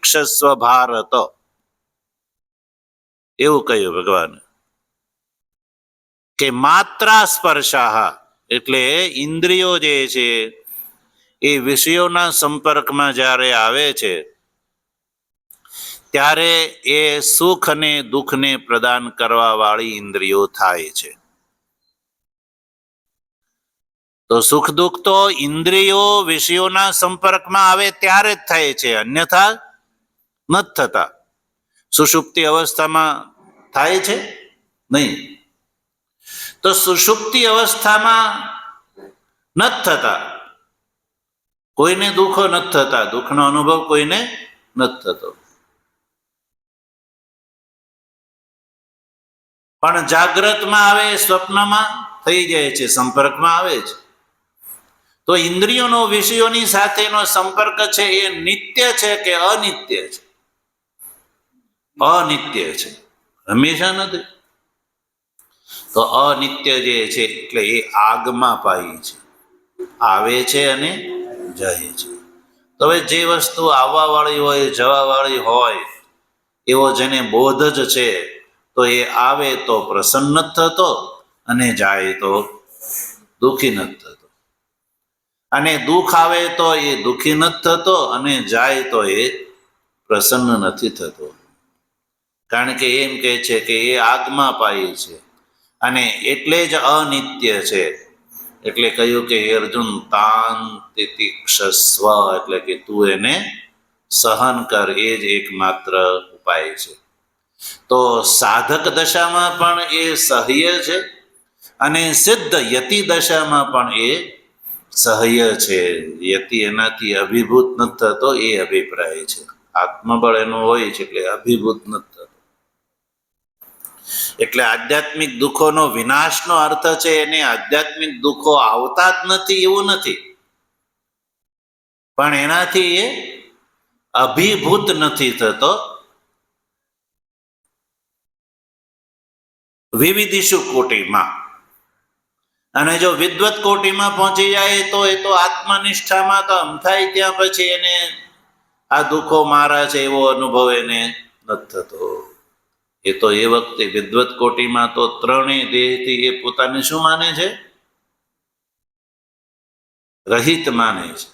ક્ષસ્વ ભારત એવું કહ્યું ભગવાન કે માત્રા સ્પર્શાહ એટલે ઇન્દ્રિયો જે છે એ વિષયોના સંપર્કમાં જ્યારે આવે છે ત્યારે એ સુખ અને દુઃખને પ્રદાન કરવા વાળી ઇન્દ્રિયો થાય છે. તો સુખ દુઃખ તો ઇન્દ્રિયો વિષયોના સંપર્કમાં આવે ત્યારે જ થાય છે, અન્યથા નથી થતા. સુષુપ્તિ અવસ્થામાં થાય છે નહીં. તો સુષુપ્તિ અવસ્થામાં નથી થતા, કોઈને દુઃખો નથી થતા, દુઃખનો અનુભવ કોઈને નથી થતો. પણ જાગ્રતમાં આવે, સ્વપ્નમાં થઈ જાય છે, સંપર્કમાં આવે છે. તો ઇન્દ્રિયોનો વિષયોની સાથેનો સંપર્ક છે એ નિત્ય છે કે અનિત્ય છે? અનિત્ય છે, હંમેશા નથી. તો અનિત્ય જે છે એટલે એ આગમાં પાઈ છે, આવે છે અને જાય છે. તો હવે જે વસ્તુ આવવા વાળી હોય, જવા વાળી હોય, એવો જેને બોધ જ છે, તો એ આવે તો પ્રસન્ન જ થતો અને જાય તો દુઃખી નથી થતો. અને દુઃખ આવે તો એ દુઃખી નથી થતો અને જાય તો એ પ્રસન્ન નથી થતો. કારણ કે એમ કહે છે કે એ આગમાં પાય છે અને એટલે જ અનિત્ય છે. એટલે કહ્યું કે અર્જુન તાન તિતિક્ષસ્વ, એટલે કે તું એને સહન કર, એ જ એકમાત્ર ઉપાય છે. તો સાધક દશામાં પણ એ સહ્ય છે અને સિદ્ધ યતિ દશામાં પણ એ સહ્ય છે. યતિ એનાથી અભિભૂત નથી થતો, એ અભિપ્રાય છે. આત્મબળ એનું હોય છે એટલે અભિભૂત નથી થતો. એટલે આધ્યાત્મિક દુઃખોનો વિનાશનો અર્થ છે એને આધ્યાત્મિક દુઃખો આવતા જ નથી એવું નથી, પણ એનાથી એ અભિભૂત નથી થતો. વિવિધિષુ કોટીમાં, અને જો વિદ્વત કોટીમાં પહોંચી જાય તો એ તો આત્મનિષ્ઠામાં તો અમથાય ત્યાં પછી એને આ દુઃખો મારા છે એવો અનુભવ એને નથી થતો. એ તો એ વખતે વિદ્વત કોટીમાં તો ત્રણેય દેહથી એ પોતાને શું માને છે? રહિત માને છે.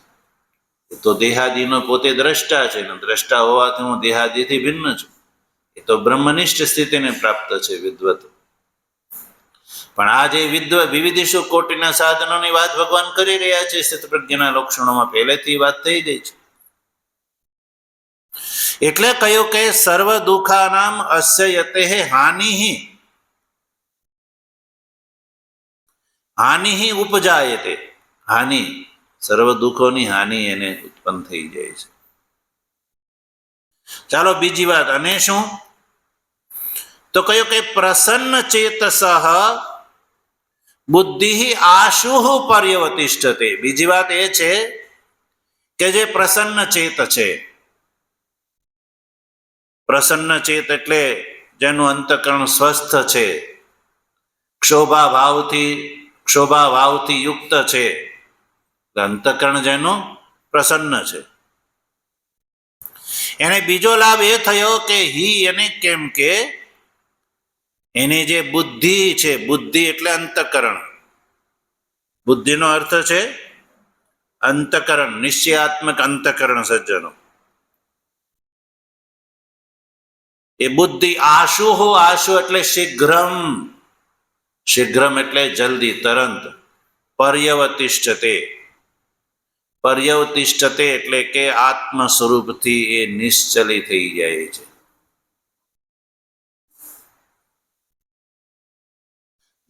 એ તો દેહાદિનો પોતે દ્રષ્ટા છે ને દ્રષ્ટા હોવાથી હું દેહાદિથી ભિન્ન છું. એ તો બ્રહ્મનિષ્ઠ સ્થિતિને પ્રાપ્ત છે વિદ્વત. પણ આ જે વિવિધિષુ કોટીના સાધનોની વાત ભગવાન કરી રહ્યા છે, સ્થિતપ્રજ્ઞના લક્ષણોમાં પહેલેથી વાત થઈ ગઈ છે. એટલે કહ્યું કે સર્વ દુઃખાનામ અસ્ય યતેઃ હાનિઃ હાનિઃ ઉપજાયતે. હાનિ, સર્વ દુઃખોની હાનિ એને ઉત્પન્ન થઈ જાય છે. ચાલો બીજી વાત. અને શું? તો કહ્યું કે પ્રસન્ન ચેતસઃ બુદ્ધિ આશુઃ પર્યવતિષ્ઠતે. બીજી વાત એ છે કે જે પ્રસન્ન ચેત છે, પ્રસન્ન ચેત એટલે જેનું અંતકરણ સ્વસ્થ છે, ક્ષોભા ભાવથી યુક્ત છે, અંતકરણ જેનું પ્રસન્ન છે, એને બીજો લાભ એ થયો કે એને કેમ કે એની જે બુદ્ધિ છે, બુદ્ધિ એટલે અંતકરણ, બુદ્ધિનો અર્થ છે અંતકરણ, નિશ્ચયાત્મક અંતકરણ સજ્જનો. એ બુદ્ધિ આશુ એટલે શીઘ્રમ, શીઘ્રમ એટલે જલ્દી, તરત. પર્યવતિષ્ઠતે એટલે કે આત્મ સ્વરૂપથી એ નિશ્ચલી થઈ જાય છે.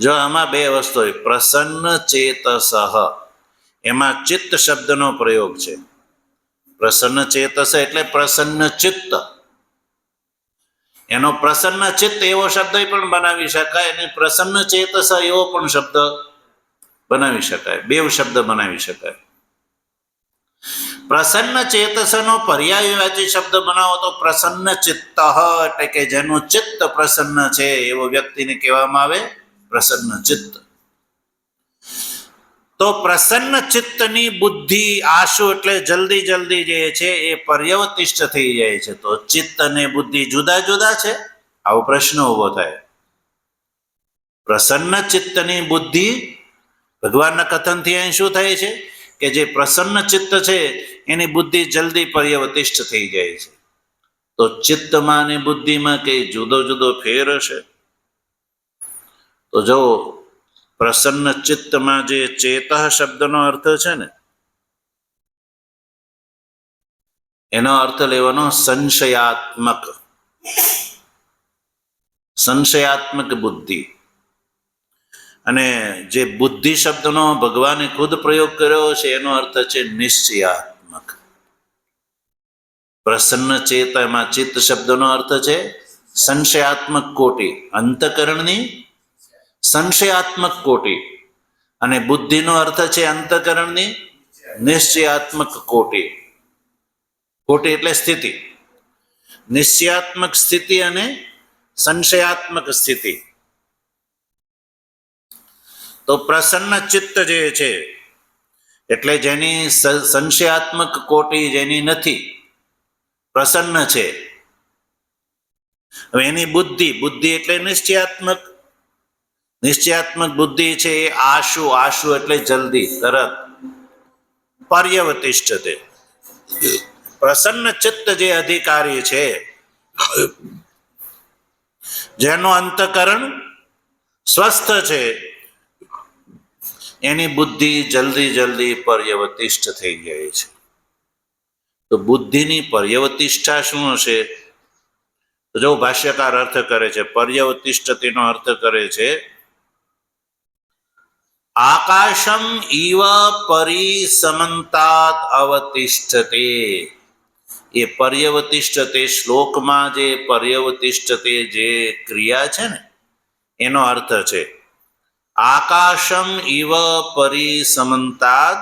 જો આમાં બે વસ્તુ હોય, પ્રસન્ન ચેતસઃ, એમાં ચિત્ત શબ્દનો પ્રયોગ છે. પ્રસન્ન ચેતસ એટલે પ્રસન્ન ચિત્ત. એનો પ્રસન્ન ચિત્ત એવો શબ્દ પણ બનાવી શકાય અને પ્રસન્ન ચેતસ એવો પણ શબ્દ બનાવી શકાય, બે શબ્દ બનાવી શકાય. પ્રસન્ન ચેતસનો પર્યાયવાચી શબ્દ બનાવો તો પ્રસન્ન ચિત્ત, એટલે કે જેનું ચિત્ત પ્રસન્ન છે એવો વ્યક્તિને કહેવામાં આવે પ્રસન્ન ચિત્ત. તો પ્રસન્ન ચિત્તની બુદ્ધિ આશુ એટલે જલ્દી જલ્દી જે છે એ પર્યવતિષ્ઠ થઈ જાય છે. તો ચિત્ત અને બુદ્ધિ જુદા જુદા છે? આવો પ્રશ્ન ઉભો થાય. પ્રસન્ન ચિત્તની બુદ્ધિ, ભગવાનના કથનથી અહીં શું થાય છે કે જે પ્રસન્ન ચિત્ત છે એની બુદ્ધિ જલ્દી પર્યવતિષ્ઠ થઈ જાય છે. તો ચિત્તમાં અને બુદ્ધિમાં કઈ જુદો જુદો ફેર હશે? તો જો પ્રસન્ન ચિત્તમાં જે ચેતઃ શબ્દનો અર્થ છે ને, એનો અર્થ લેવાનો સંશયાત્મક, સંશયાત્મક બુદ્ધિ. અને જે બુદ્ધિ શબ્દનો ભગવાને ખુદ પ્રયોગ કર્યો છે એનો અર્થ છે નિશ્ચયાત્મક. પ્રસન્ન ચેત, એમાં ચિત્ત શબ્દનો અર્થ છે સંશયાત્મક કોટી, અંતકરણની સંશયાત્મક કોટી, અને બુદ્ધિનો અર્થ છે અંતકરણની નિશ્ચયાત્મક કોટી. કોટી એટલે સ્થિતિ, નિશ્ચયાત્મક સ્થિતિ અને સંશયાત્મક સ્થિતિ. તો પ્રસન્ન ચિત્ત જે છે એટલે જેની સંશયાત્મક કોટી જેની નથી, પ્રસન્ન છે. હવે એની બુદ્ધિ, બુદ્ધિ એટલે નિશ્ચયાત્મક, નિશ્ચયાત્મક બુદ્ધિ છે એ આશુ, આશુ એટલે જલ્દી, તરત, પર્યવતિષ્ઠતે. પ્રસન્ન ચિત્ત જે અધિકારી છે, જેનો અંતકરણ સ્વસ્થ છે, એની બુદ્ધિ જલ્દી જલ્દી પર્યવતિષ્ઠ થઈ જાય છે. તો બુદ્ધિની પર્યવતિષ્ઠા શું હશે? તો જો ભાષ્યકાર અર્થ કરે છે, પર્યવતિષ્ઠતિનો અર્થ કરે છે આકાશમ ઇવ પરિસમંતાદ અવતિષ્ઠતે. એ પર્યવતિષ્ઠતે શ્લોકમાં જે પર્યવતિષ્ઠતે જે ક્રિયા છે ને એનો અર્થ છે આકાશમ ઇવ પરિસમંતાદ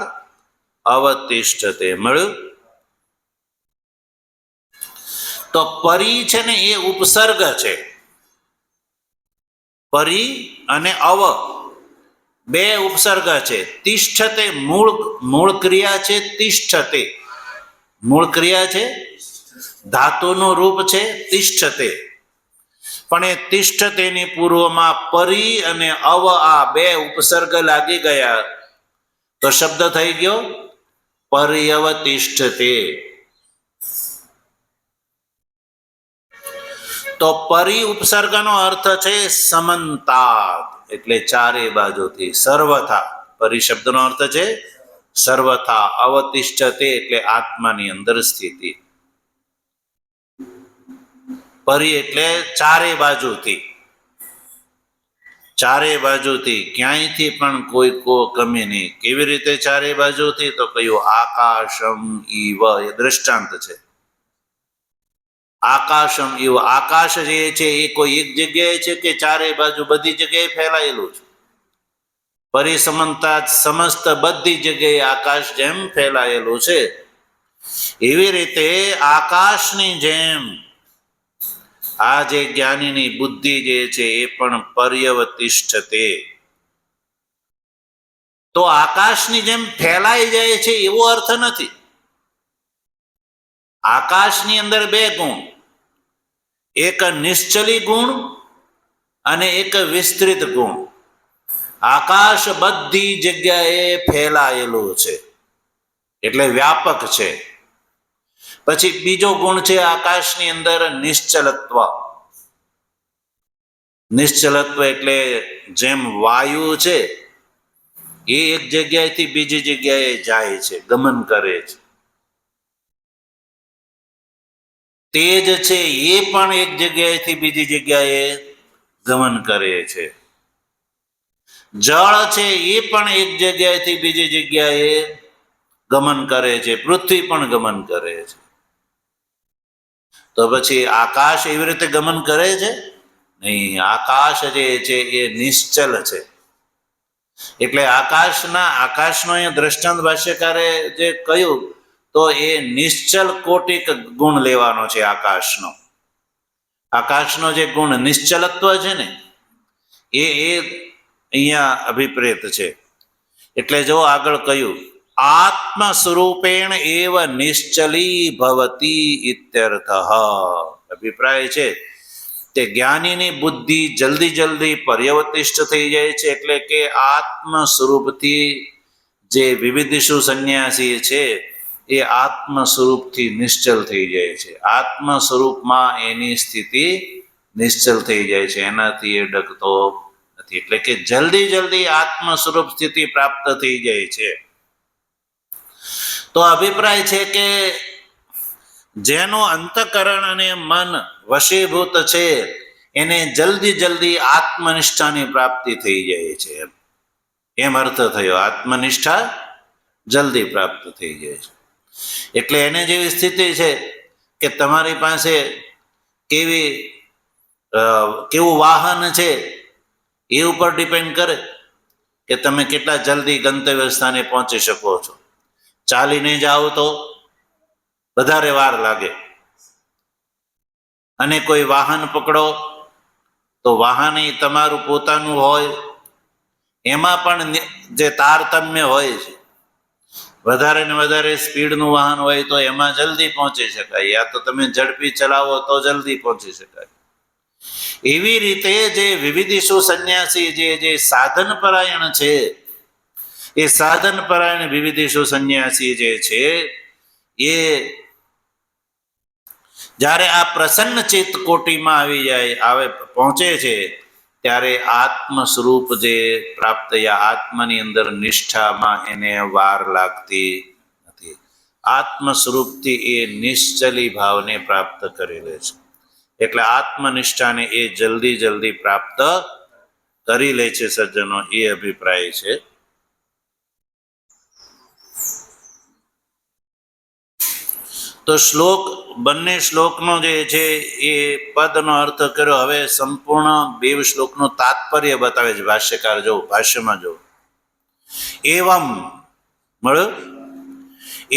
અવતિષ્ઠતે. મળ્યું? તો પરી છે ને એ ઉપસર્ગ છે. પરી અને અવ બે ઉપસર્ગ છે. તિષ્ઠતે મૂળ ક્રિયા છે, તિષ્ઠતે મૂળ ક્રિયા છે, ધાતુનું રૂપ છે તિષ્ઠતે. પણ એ તિષ્ઠતેની પૂર્વમાં પરી અને અવ આ બે ઉપસર્ગ લાગી ગયા તો શબ્દ થઈ ગયો પર્યવતિષ્ઠતે. તો પરી ઉપસર્ગનો અર્થ છે સમંતાદ, એટલે ચારે બાજુથી, સર્વથા. પરી શબ્દનો અર્થ છે સર્વથા. અવતિષ્ઠતે એટલે આત્માની અંદર સ્થિતિ. પરી એટલે ચારે બાજુથી, ચારે બાજુથી, ક્યાંયથી પણ કોઈ કમી નહીં. કેવી રીતે ચારે બાજુથી? તો કયું આકાશમ ઇવ, એ દ્રષ્ટાંત છે. આકાશમ ઇવ, આકાશ જે છે એ કોઈ એક જગ્યાએ છે કે ચારે બાજુ બધી જગ્યાએ ફેલાયેલું છે? પરિસમંતા સમસ્ત બધી જગ્યાએ આકાશ જેમ ફેલાયેલું છે એવી રીતે આકાશની જેમ આ જે જ્ઞાનીની બુદ્ધિ જે છે એ પણ પર્યવતિષ્ઠતે. તો આકાશની જેમ ફેલાઈ જાય છે એવો અર્થ નથી. આકાશની અંદર બે ગુણ, એક નિશ્ચલી ગુણ અને એક વિસ્તૃત ગુણ. આકાશ બધી જગ્યાએ ફેલાયેલું છે એટલે વ્યાપક છે. પછી બીજો ગુણ છે આકાશની અંદર નિશ્ચલત્વ. નિશ્ચલત્વ એટલે જેમ વાયુ છે એ એક જગ્યાએથી બીજી જગ્યાએ જાય છે, ગમન કરે છે. તેજ છે એ પણ એક જગ્યાએથી બીજી જગ્યાએ ગમન કરે છે. જળ છે એ પણ એક જગ્યાએથી બીજી જગ્યાએ ગમન કરે છે. પૃથ્વી પણ ગમન કરે છે. તો પછી આકાશ એવી રીતે ગમન કરે છે? નહીં. આકાશ જે છે એ નિશ્ચલ છે. એટલે આકાશનો અહીંયા દ્રષ્ટાંત ભાષ્યકારે જે કહ્યું તો એ નિશ્ચલ કોટિક ગુણ લેવાનો છે આકાશનો. આકાશનો જે ગુણ નિશ્ચલત્વ છે ને એ અહીંયા અભિપ્રેત છે. એટલે જો આગળ કહ્યું આત્મ સ્વરૂપેણ એવ નિશ્ચલી ભવતી ઇત્યર્થ. અભિપ્રાય છે તે જ્ઞાનીની બુદ્ધિ જલ્દી જલ્દી પર્યવતિષ્ઠ થઈ જાય છે, એટલે કે આત્મ સ્વરૂપથી જે વિવિધિષુ સંન્યાસી છે એ આત્મ સ્વરૂપથી નિશ્ચલ થઈ જાય છે. આત્મ સ્વરૂપમાં એની સ્થિતિ નિશ્ચલ થઈ જાય છે, એનાથી એ ડગતો નથી. એટલે કે જલ્દી જલ્દી આત્મ સ્વરૂપ સ્થિતિ પ્રાપ્ત થઈ જાય છે. તો અભિપ્રાય છે કે જેનું અંતઃકરણ અને મન વશીભૂત છે એને જલ્દી જલ્દી આત્મનિષ્ઠાની પ્રાપ્તિ થઈ જાય છે, એમ અર્થ થયો. આત્મનિષ્ઠા જલ્દી પ્રાપ્ત થઈ જાય છે. એટલે એને જેવી સ્થિતિ છે કે તમારી પાસે કેવું વાહન છે એ ઉપર ડિપેન્ડ કરે કે તમે કેટલા જલ્દી ગંતવ્ય સ્થાને પહોંચી શકો છો. ચાલીને જાઓ તો વધારે વાર લાગે, અને કોઈ વાહન પકડો તો વાહન એ તમારું પોતાનું હોય, એમાં પણ જે તારતમ્ય હોય છે. વધારે ને વધારે સ્પીડનું વાહન હોય તો એમાં જલ્દી પહોંચી શકાય, યા તો તમે ઝડપી ચલાવો તો જલ્દી પહોંચી શકાય. એવી રીતે જે વિવિધિષુ સંન્યાસી જે સાધન પરાયણ છે, એ સાધન પરાયણ વિવિધિષુ સંન્યાસી જે છે એ જ્યારે આ પ્રસન્ન ચિત્ત કોટીમાં પહોંચે છે ત્યારે આત્મ સ્વરૂપ જે પ્રાપ્ત આત્માની અંદર નિષ્ઠામાં એને વાર લાગતી નથી. આત્મ સ્વરૂપથી એ નિશ્ચલી ભાવને પ્રાપ્ત કરી લે છે. એટલે આત્મનિષ્ઠાને એ જલ્દી જલ્દી પ્રાપ્ત કરી લે છે સજ્જનો, એ અભિપ્રાય છે. તો બંને શ્લોકનો જે છે એ પદનો અર્થ કર્યો. હવે સંપૂર્ણ 2 શ્લોકનું તાત્પર્ય બતાવે છે ભાષ્યકાર. જો ભાષ્યમાં જો એવમ મળ્યું,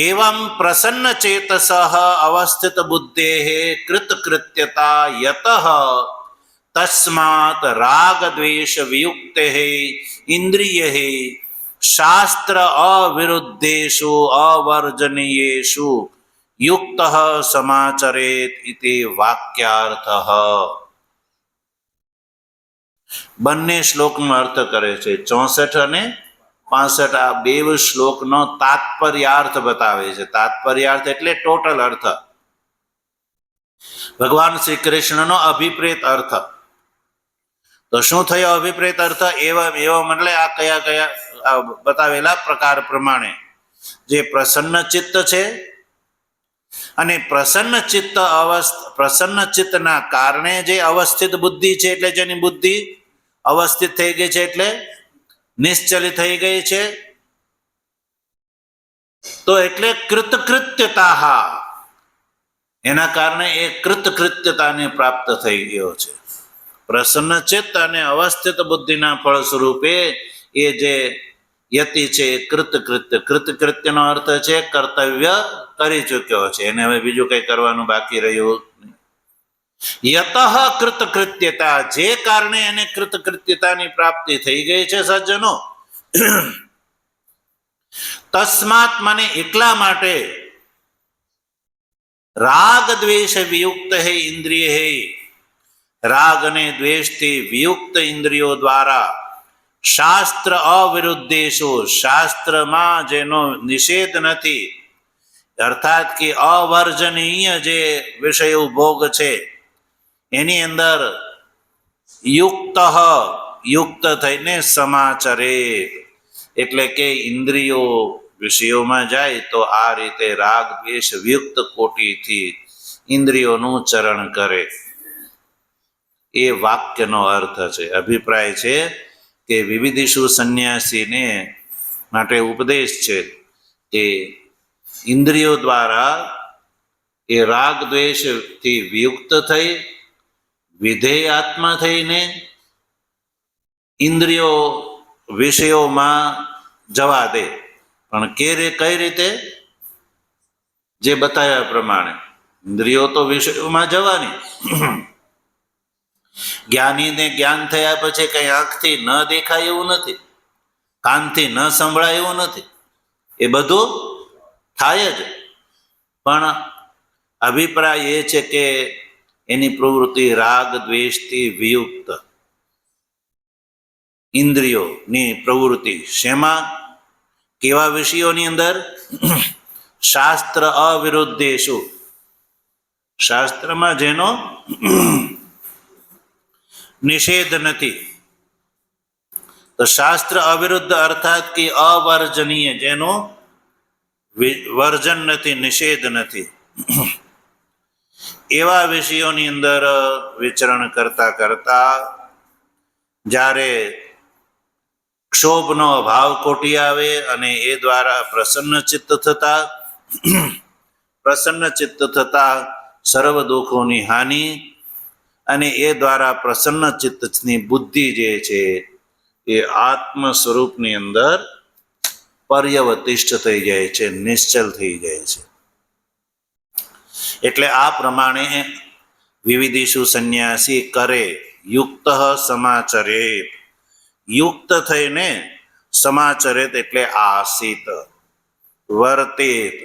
એવમ પ્રસન્ન ચેતસ અવસ્થિત બુદ્ધેઃ કૃતકૃત્યતા યતઃ તસ્માત રાગ દ્વેષ વિયુક્તૈઃ ઇન્દ્રિયૈઃ શાસ્ત્ર અવિરુદ્ધેષુ અવર્જનીયેષુ યુક્ત સમાચરેત ઇતિ વાક્યાર્થ. બંને શ્લોકનો અર્થ કરે છે. 64 અને 65 આ 2 શ્લોકનો તાત્પર્યાર્થ બતાવે છે. તાત્પર્યાર્થ એટલે ટોટલ અર્થ, ભગવાન શ્રી કૃષ્ણનો અભિપ્રેત અર્થ. તો શું થયો અભિપ્રેત અર્થ? એવમ એટલે આ કયા બતાવેલા પ્રકાર પ્રમાણે જે પ્રસન્ન ચિત્ત છે, અને પ્રસન્ન ચિત્તના કારણે જે અવસ્થિત બુદ્ધિ છે, એટલે જેની બુદ્ધિ અવસ્થિત થઈ ગઈ છે એટલે નિશ્ચલિત થઈ ગઈ છે, તો એટલે કૃતકૃત્યતા, એના કારણે એ કૃતકૃત્યતાને પ્રાપ્ત થઈ ગયો છે. પ્રસન્ન ચિત્ત અને અવસ્થિત બુદ્ધિના ફળ સ્વરૂપે એ જે યતિ છે કૃતકૃત્યનો અર્થ છે કર્તવ્ય કરી ચૂક્યો છે, એને હવે બીજું કઈ કરવાનું બાકી રહ્યું નહીં. યતઃ કૃતકૃત્યતા, જે કારણે એને કૃતકૃત્યતાની પ્રાપ્તિ થઈ ગઈ છે સજ્જનો, તસ્માત મને એટલા માટે રાગ દ્વેષ વિયુક્ત હૈ ઇન્દ્રિય હૈ, રાગ અને દ્વેષથી વિયુક્ત ઇન્દ્રિયો દ્વારા શાસ્ત્ર અવિરુદ્ધેષુ, શાસ્ત્રમાં જેનો નિષેધ નથી, અર્થાત કે અવર્જનીય જે વિષય ભોગ છે એની અંદર યુક્ત થઈને સમાચરે, એટલે કે ઇન્દ્રિયો વિષયોમાં જાય તો આ રીતે રાગ દ્વેષ વિયુક્ત કોટીથી ઇન્દ્રિયોનું ચરણ કરે, એ વાક્યનો અર્થ છે. અભિપ્રાય છે કે વિવિધિષુ સંન્યાસીને માટે ઉપદેશ છે કે ઇન્દ્રિયો દ્વારા એ રાગ દ્વેષથી વિયુક્ત થઈ વિધેય આત્મા થઈને ઇન્દ્રિયો વિષયોમાં જવા દે. પણ કઈ રીતે? જે બતાવ્યા પ્રમાણે ઇન્દ્રિયો તો વિષયોમાં જવાની. જ્ઞાનીને જ્ઞાન થયા પછી કઈ આંખથી ન દેખાય એવું નથી. કાનથી ન સંભળાય એવું નથી, એ બધું થાય જ, પણ અભિપ્રાય એ છે કે એની પ્રવૃત્તિ રાગ દ્વેષથી વિયુક્ત ઇન્દ્રિયોની પ્રવૃત્તિ શેમાં, કેવા વિષયોની અંદર? શાસ્ત્ર અવિરુદ્ધેષુ, શાસ્ત્રમાં જેનો નિષેધ નથી. તો શાસ્ત્ર અવિરુદ્ધ અર્થાત કે અવર્જનીય, જેનું વર્જન નથી, નિષેધ નથી, એવા વિષયોની અંદર વિચરણ કરતા કરતા જ્યારે ક્ષોભનો અભાવ કોટી આવે અને એ દ્વારા પ્રસન્ન ચિત્ત થતા સર્વ દુઃખોની હાનિ, અને એ દ્વારા પ્રસન્ન ચિત્તની બુદ્ધિ જે છે એ આત્મ સ્વરૂપની અંદર પર્યવતિષ્ઠ થઈ જાય છે, નિશ્ચલ થઈ જાય છે. એટલે આ પ્રમાણે વિવિધિષુ સંન્યાસી કરે, યુક્ત સમાચરેત, યુક્ત થઈને સમાચરેત એટલે આસિત, વર્તેત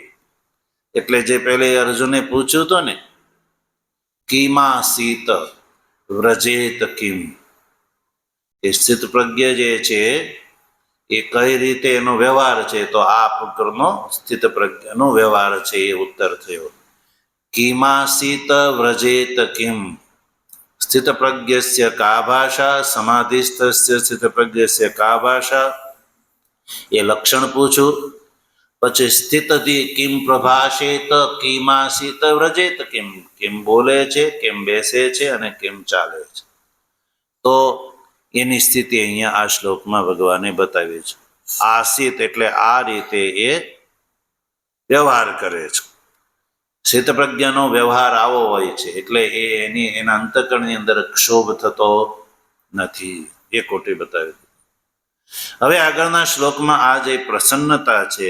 એટલે જે પેલે અર્જુને પૂછ્યું હતું ને, કિમાસીત વ્રજેત કિમ, એ સ્થિત પ્રજ્ઞ જે છે એ કઈ રીતે એનો વ્યવહાર છે, તો આ પુત્રનો સ્થિત પ્રજ્ઞનો વ્યવહાર છે એ ઉત્તર થયો. કિમાસીત વ્રજેત કિમ, સ્થિત પ્રજ્ઞસ્ય કા ભાષા, સમાધિસ્થસ્ય સ્થિત પ્રજ્ઞસ્ય કા ભાષા, એ લક્ષણ પૂછું. પછી સ્થિતથી કિમ પ્રભાષેત, કિમાસીત વ્રજેત કિમ, કેમ બોલે છે, કેમ બેસે છે અને કેમ ચાલે છે. તો એની સ્થિતિ અહીંયા આ શ્લોકમાં ભગવાને બતાવી છે. આસિત એટલે આ રીતે એ વ્યવહાર કરે છે. સ્થિત પ્રજ્ઞાનો વ્યવહાર આવો હોય છે, એટલે એના અંતઃકરણની અંદર ક્ષોભ થતો નથી, એ કોટી બતાવી. હવે આગળના શ્લોકમાં આ જે પ્રસન્નતા છે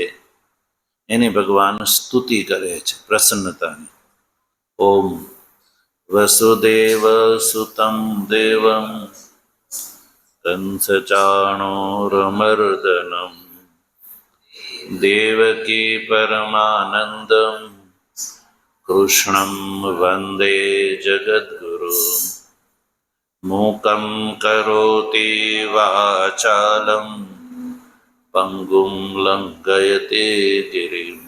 એની ભગવાન સ્તુતિ કરે છે, પ્રસન્નતાની. ઓમ વસુદેવ સુતમ દેવમ કંસચાણોરમર્દનમ દેવકી પરમાનંદમ કૃષ્ણમ વંદે જગદ્ગુરુ. મૂકં કરોતિ વાચાલમ પંગું લંઘયતે ગિરિમ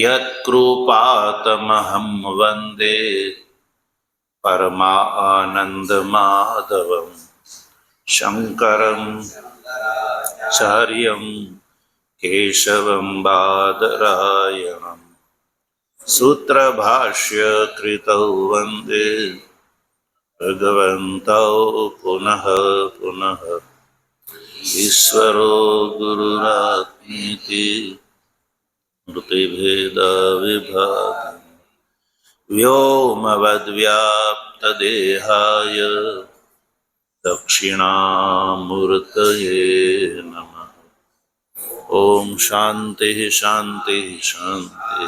યત્કૃપાતમહં વંદે પરમાનંદમાધવમ શંકરં ચાર્યં કેશવં બાદરાયણમ સૂત્રભાષ્ય કૃતૌ વંદે ભગવन्तौ પુનઃ પુનઃ ઈશ્વરો ગુરુરાત્મેતિ મૂર્તિભેદવિભાગિ વ્યોમવદ્વ્યાપ્તદેહાય દક્ષિણામૂર્તયે નમઃ. ઓમ શાંતિ શાંતિ શાંતિ.